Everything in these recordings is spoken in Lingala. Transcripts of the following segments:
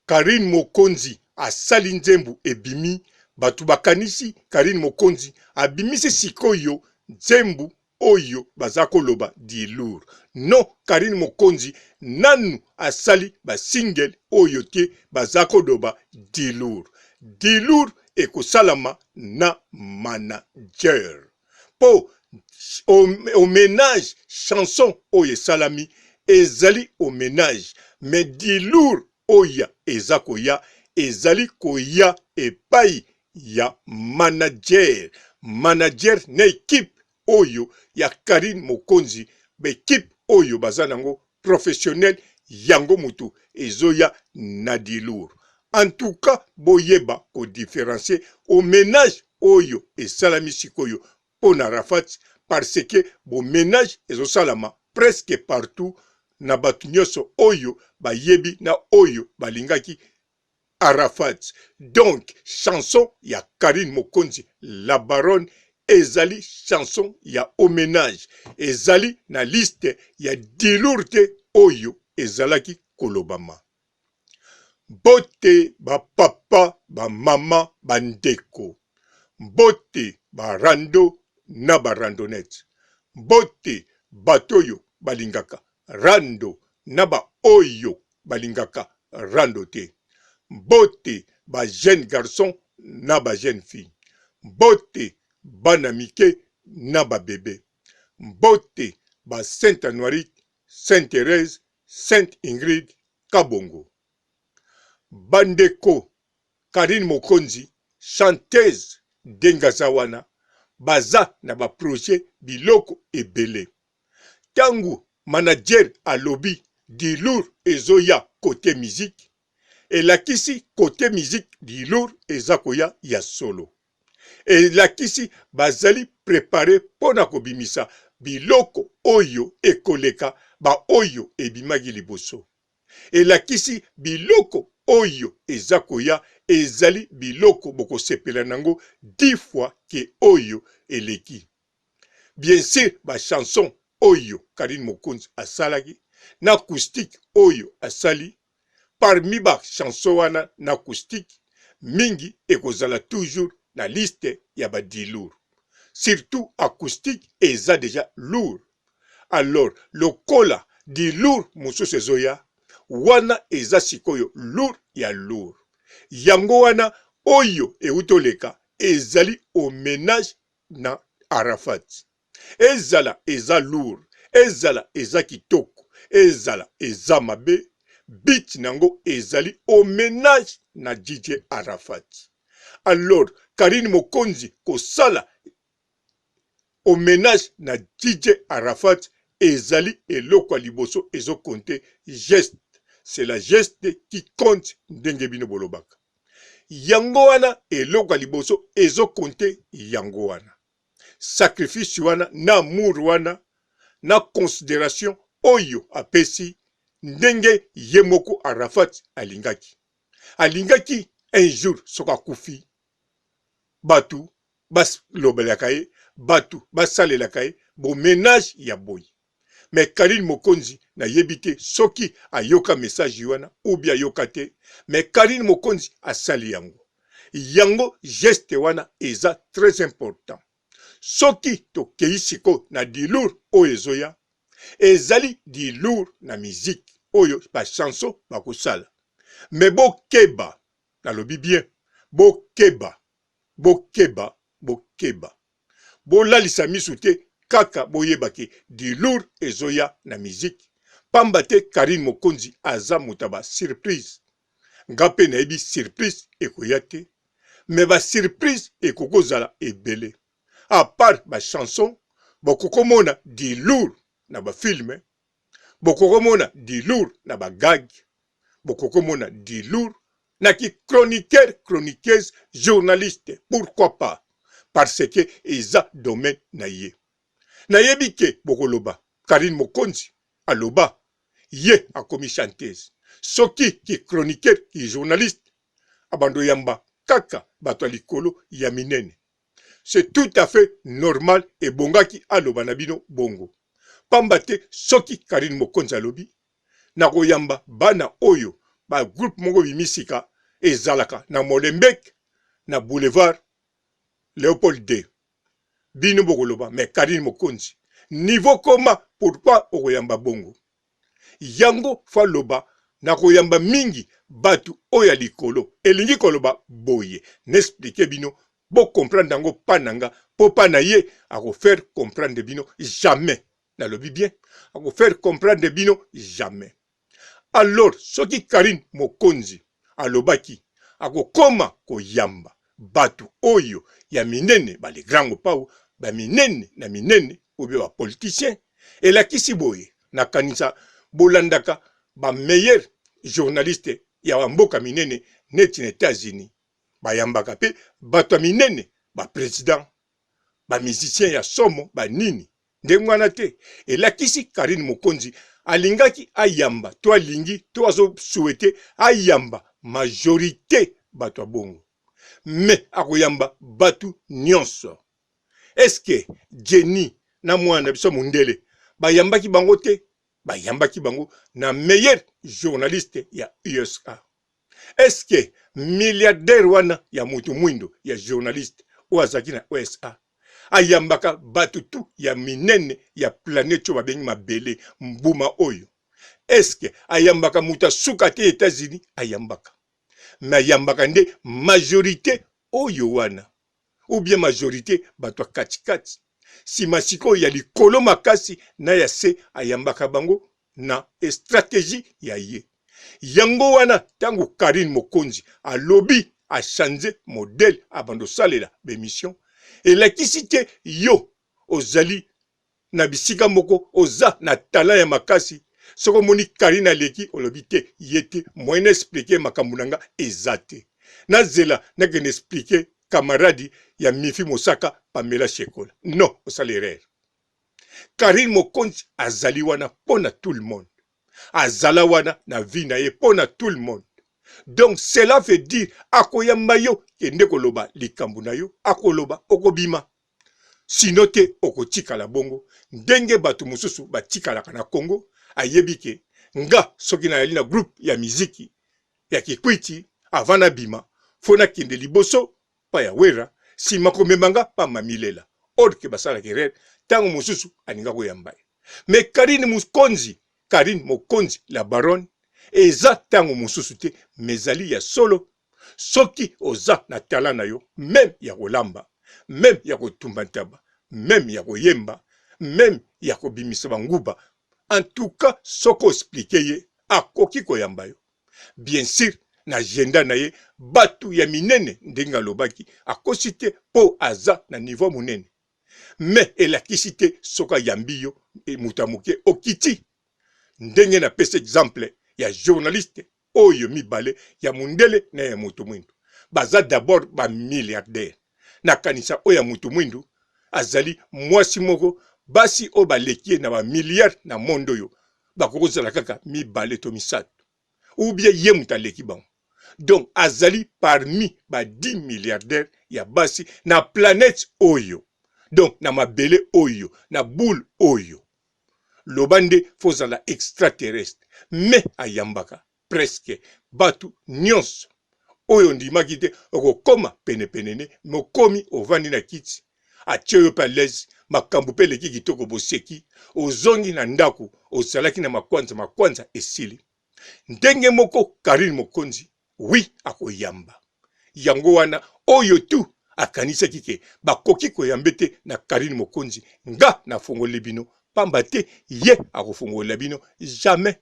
Karine Mokonzi asali nzembo ebimi, batu bakanisi Karine Mokonzi abimisi sikoyo nzembo oyo bazako loba Dilour. Non, Karine Mokonzi nanu asali ba single oyo te bazako loba Dilour. Dilour ekosalama na manager. Po hommage chanson oyo salami ezali hommage, mais Dilour oya ezakoya ezali koya epai ya manager na équipe oyo ya Karine Mokonzi, équipe oyo bazanango professionnel yango mutu ezoya na Dilour. En tout cas, boyeba ko différencier hommage oyo esalami sikoyo pona Arafat, parce que bo ménage ezosalama presque partout na batu nyonso oyo bayebi na oyo balingaki Arafat. Donc, chanson ya Karine Mokonzi, la baronne, ezali chanson ya hommage. Ezali na liste ya Dilour te oyo ezalaki kolobama. Bote ba papa, ba mama, ba ndeko. Bote ba rando na ba randonnette. Bote batoyo balingaka rando na ba oyo balingaka rando te. Bote ba jeune garçon na ba jeune fille. Bote bana mike na ba bébé. Bote ba Sainte Anoïrique, Sainte Thérèse, Sainte Ingrid Kabongo. Bandeko Karine Mokonzi, chanteuse dengazawana, baza na ba projet biloko ebele. Tangu manager alobi Dilour ezoya côté musique, elakisi côté musique Dilour ezakoya ya solo. Elakisi bazali préparé pona kobimisa biloko oyo ekoleka ba oyo ebimagi liboso. Elakisi biloko oyo ezakoya ezali biloko boko sepela nango 10 fois ke oyo eleki. Bien sûr, ba chanson oyo Karine Mokonzi asalaki na acoustique oyo asali, parmi ba chanson wana na acoustique mingi ekozala toujours na liste ya ba Dilour. Surtout acoustique eza déjà lourd. Alors, lokola Dilour mosusu ezoya, wana eza sikoyo lourd ya lourd. Yango wana oyo eutoleka ezali hommage na Arafat. Ezala eza lourd, ezala eza kitoko, ezala eza mabe, beat nango ezali hommage na DJ Arafat. Alors, Karine Mokonzi kosala hommage na DJ Arafat ezali eloko liboso ezo compte geste. C'est la geste qui compte ndenge bino bolobaka. Yango wana eloko liboso ezo compte yango wana. Sacrifice wana na amour wana na considération oyo apesi ndenge yemoko Arafat alingaki. Alingaki un jour soka kufi. Batu bas lobelaka ye, batu basalelaka ye, bo ménage ya boy. Mais Karine Mokonzi na yebite soki ayoka message wana ou bien ayoka te, mais Karine Mokonzi asali yango. Yango geste wana eza très important. Soki to keisiko na Dilour oyo ezoya, ezali Dilour na musique oyo ba chanson bakosala. Mais bokeba, nalobi bien, bokeba. Bolalisa misu te kaka boyebaki Dilour ezoya na musique. Pamba te Karine Mokonzi aza mutaba surprise. Ngape na ebi surprise ekoya te, mais ba surprise ekokozala ebele. À part ba chanson, bokokomona Dilour na ba film, bokokomona Dilour na ba gag, bokokomona Dilour na ki chroniqueuse, journaliste, pourquoi pas? Parce que eza domaine na ye. Na yebike bokoloba, Karine Mokonzi aloba, ye akomi chanteuse. Soki ki chroniqueur, ki journaliste, abando yamba kaka bato likolo ya minene. C'est tout à fait normal et bongaki aloba na bino bongo. Pambate soki Karine Mokonzi alobi, na koyamba bana oyo ba groupe moko bimisika ezalaka na Molenbeek na boulevard Léopold D. Bino bokoloba mais Karine Mokonzi niveau comment pourquoi okoyamba bongo yango fa loba na koyamba mingi batu oya likolo elingi koloba boye n'expliquer bino bo comprendre dango pananga po pana ye ako faire comprendre bino jamais na lobi bien ako faire comprendre bino jamais. Alors soki Karine Mokonzi alobaki ako koma koyamba batu oyo ya minene ba les grands pau ba minene na minene obe ba politicien elakisi boye na kanisa bolandaka ba meilleur journaliste ya mboka minene neti na États-Unis bayambaka pe bato minene ba président ba musicien ya somo ba nini ndengwana te elakisi Karine Mokonzi alingaki ayamba to alingi to azo souhaiter ayamba majorité bato bongo mais akoyamba batu nyonso. Est-ce que Jenny na mwana biso mundele bayambaki bango te bayambaki bango na meilleur journaliste ya USA. Est-ce que milliardaire wana ya mutu mwindo ya journaliste oazaki na USA ayambaka batu tu ya minene ya planète cho babengi mabele mbuma oyo? Est-ce que ayambaka muta suka te États-Unis ayambaka mais ayambaka nde majorité oyo wana ou bien majorité bato katikati si masiko ya likolo makasi na ya se ayambaka bango na stratégie ya ye yango wana tango Karine Mokonzi alobi a changer modèle abando salela bémission et la kisite yo ozali na bisika moko oza na talent ya makasi soko moni Karine aleki olobi te yete moyen expliquer makambunanga ezate na zela na gen expliquer camarade ya Mifi Mosaka Pamela Shekola. Non, osalerer. Karine Mokonzi azali wana pona tout le monde. Azala wana na vie na ye pona tout le monde. Donc cela veut dire akoyamba yo kende koloba likambu na yo akoloba okobima. Sino te okotika la bongo ndenge batu mususu batika la Congo ayebike nga soki na yali na groupe ya miziki ya kikwiti avana bima fona kende liboso pa ya wera si makomembanga pa mamilela orke basala kerer tango mususu aninga koyamba. Mais Karine Mokonzi la baronne eza tango mususu te mezali ya solo soki oza na tala na yo même ya kolamba même ya kotumba ntaba même ya koyemba même ya kobimisa banguba en tout cas soko expliquer ye akoki koyamba yo bien sûr na agenda na ye batu ya minene ndenga lobaki akosi te po aza na niveau munene mais elakisi te soka yambi yo mutamuke okiti ndenge na pese exemple ya journaliste oyo mibale ya mundele na ya mutu mwindu baza d'abord ba milliardaire na kanisa oyo ya mutu mwindu azali mwasi moko basi o balekie na ba milliard na mondo yo bakokozala kaka mibale to misato ou bien ye mutaleki bango. Donc azali parmi ba 10 milliardaires ya basi na planète oyo. Donc na mabele oyo na boule oyo lobande fozala extraterrestre mais ayambaka presque batu nyonso oyo ndimaki te okokoma penepenene mokomi ovandi na kiti atie yo pa lezi makambo pe leki kitoko boseki ozongi na ndaku ozalaki na makwanza esili ndenge moko Karine Mokonzi oui akoyamba yango wana oyo tu akanisaki ke bakoki koyambe te na Karine Mokonzi nga na fongole bino pamba te ye akofongola bino jamais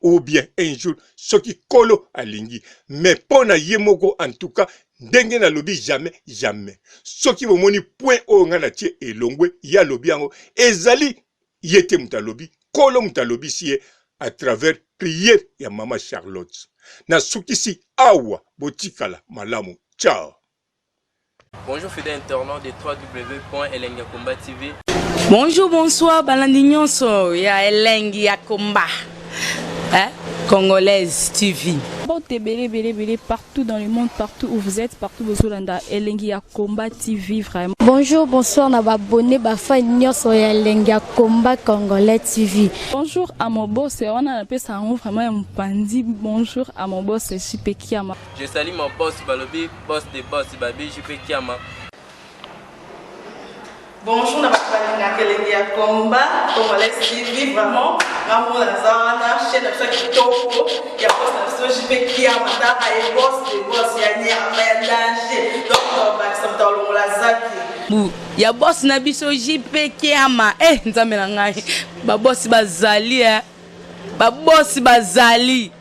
ou bien un jour soki kolo alingi mais pona ye moko en tout cas ndenge na lobi jamais soki bomoni point o nga na tie elongwe ya lobi yango ezali yete mutalobi kolo mutalobi siye à travers prière ya mama Charlotte na sukisi awa botikala malamu. Ciao. Bonjour fidèles internautes de www.elengiakomba TV. Bonjour, bonsoir, balandi nyonso ya Elengi ya Komba. Congolaise TV. Bon, belé, partout dans le monde, partout où vous êtes, partout où vous êtes, Elengia Combat TV, vraiment. Bonjour, bonsoir, na abonné, bafa nyonso ya Elengia Combat Congolais TV. Bonjour à mon boss, on a appelé ça vraiment un pandi. Bonjour à mon boss, JP Kiama. Je salue mon boss Balobi, boss des boss Babi, JP Kiama. Bonjour, na Elengia Combat Congolais TV, vraiment. Maman la zana, chaîne de kitoko, ya boss na JP Kiama, ta ay boss des boss ya ni a danger. Donc ba samta lo la zaki. Ya boss na biso JP Kiama. Nzambe na ngai. Ba boss bazali ba boss bazali.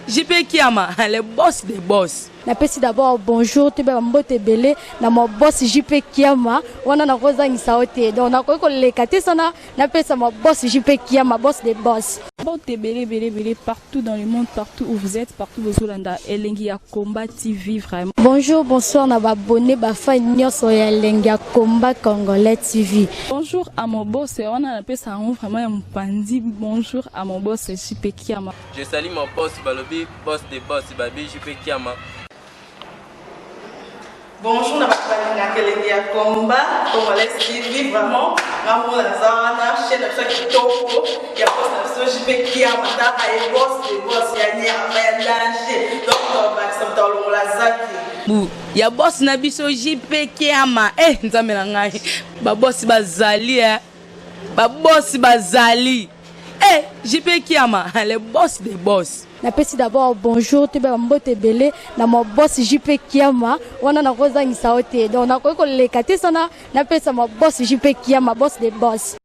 JP Kiama, le boss des boss. Napesi d'abord bonjour, tu peux mbote belé na mon boss JP Kiama, wana na kozangisa ote. Donc na ko lekate sana, napesa mon boss JP Kiama, boss des boss. Bon, belé, partout dans le monde, partout où vous êtes, partout où vous êtes, Elengia Combat TV, vraiment. Bonjour, bonsoir, na abonné, bafa nyonso ya Elengia Combat Congolais TV. Bonjour à mon boss, on a appelé ça vraiment un pandi. Bonjour à mon boss, JP Kiama. Je salue mon boss Balobi, boss des boss Babi, JP Kiama. Bonjour, na Elengia Combat Congolais TV, vraiment. Maman la zana, chaîne de kitoko, ya boss na JP Kiama, ta ay boss des boss ya ni a danger. Donc ba samta lo la zaki. Ya boss na biso JP Kiama. Nzambe na ngai. Ba boss bazali ba boss bazali. JP Kiama, le boss des boss. Napesi d'abord bonjour, tu peux mbote belé na mon boss JP Kiama, wana na kozangisa ote. Donc na ko lekate sana, napesa mon boss JP Kiama, boss des boss.